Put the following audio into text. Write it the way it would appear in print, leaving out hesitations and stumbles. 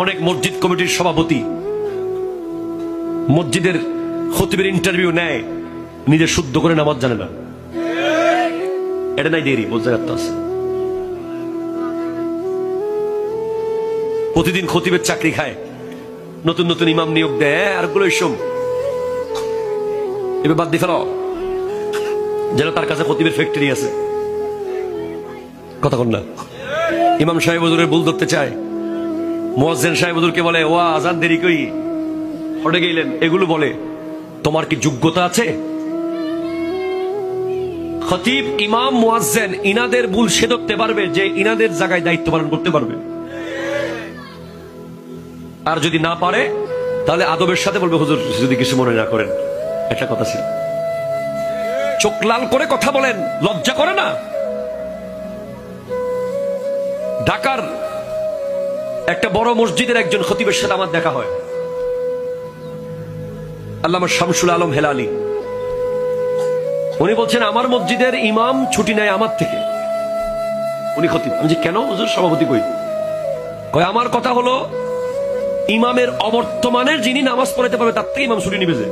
অনেক মসজিদ কমিটির সভাপতি মসজিদের খতিবের ইন্টারভিউ নেয়, নিজে শুদ্ধ করে নামাজ জানে না। এটা নাই দেরি বলতে আছে। প্রতিদিন খতিবের চাকরি খায়, নতুন নতুন ইমাম নিয়োগ দেয়, আর গুলো এসব এবার বাদ দিয়ে ফেলো, যেন তার কাছে খতিবের ফ্যাক্টরি আছে। কথা কন না? ইমাম সাহেব হুজুরের ভুল ধরতে চায়, মুয়াজ্জিন সাহেব হুজুরকে বলে ও আজান দেরি কই হটে গেলেন, এগুলো বলে। তোমার কি যোগ্যতা আছে? খতিব, ইমাম, মুয়াজ্জিন ইনাদের ভুল সে ধরতে পারবে যে ইনাদের জায়গায় দায়িত্ব পালন করতে পারবে। আর যদি না পারে তাহলে আদবের সাথে বলবে হুজুর যদি কিছু মনে না করেন, একটা কথা ছিল। চোখ লাল করে কথা বলেন, লজ্জা করে না? ঢাকার একটা বড় মসজিদের একজন খতিবের সাথে আমার দেখা হয়, আল্লামা শামসুল আলম হেলালি। উনি বলছেন আমার মসজিদের ইমাম ছুটি নেয় আমার থেকে, উনি খতিব। আমি যে কেন হুজুর, সভাপতি কই? কয় আমার কথা হলো ইমামের অবর্তমানের যিনি নামাজ পড়াইতে পারবে তার থেকে ইমাম ছুটি নিবে যে।